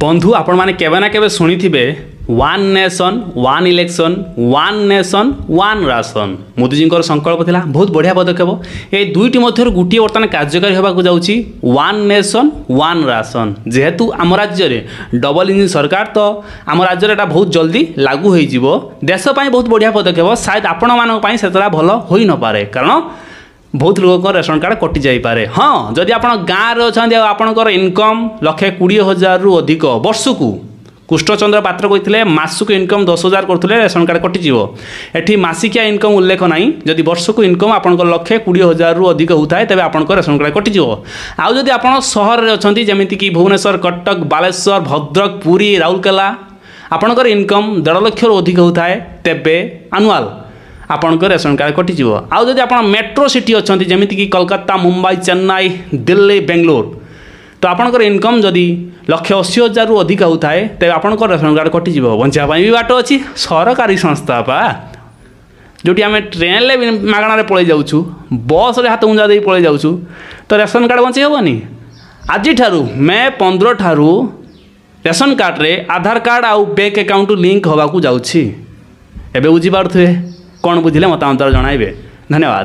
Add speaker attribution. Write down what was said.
Speaker 1: बंधु आपण मैंने केवे ना केवे शुणी थे one nation one election one nation one ration Modiji संकल्प थिला बहुत बढ़िया पदक्षेप ये दुईटी मध्य गोटे बर्तमान कार्यकारी होगा जाऊँगी वन नेशन वन राशन जेहेतु आम राज्य में डबल इंजिन सरकार तो आम राज्य में बहुत जल्दी लागू हो देशपाई बहुत बढ़िया पदक्षेप शायद आपण मानी से भल हो न पारे कारण बहुत लोग रेशन कार्ड कटि जापे हाँ जदि आप गाँव में अच्छा आपंकर इनकम 1,20,000 रु अधिक वर्ष को कृष्णचंद्र पात्र कहते मासक इनकम 10,000 करते रेशन कार्ड कटिज एटी मासिकिया इनकम उल्लेख ना जदि वर्ष को इनकम आपंकर 1,20,000 रु अधिक होता है तेज आप रेशन कार्ड कटिज आउ जदि आप सहर में अच्छा जमीक भुवनेश्वर कटक बालेश्वर भद्रक पुरी राउरकेला आपंकर इनकम 1.5 लाख रु अधिक होता है तेबे आनुआल आपंकर रेशन कार्ड कटिज आउ जदि आप मेट्रो सिटी अच्छा जमीक कोलकाता मुंबई चेन्नई दिल्ली बेंगलोर तो आपंकर इनकम जदि 1,80,000 रु अधिक होता है तेज आपंकर रेशन कार्ड कटिज बचापी भी बाट अच्छी सरकारी संस्था पा जोटी आम ट्रेन भी मागणार पलि जाऊँ बस रे हाथ उंजा दे पलि जाऊँ तो रेशन कार्ड बचे हेनी आज मे 15 ठारू रेशन कार्ड रे आधार कार्ड आउ बैंक अकाउंट लिंक होगा जाऊँगी एवं बुझीपारे कौन बुझे मतामत जनइबे। धन्यवाद।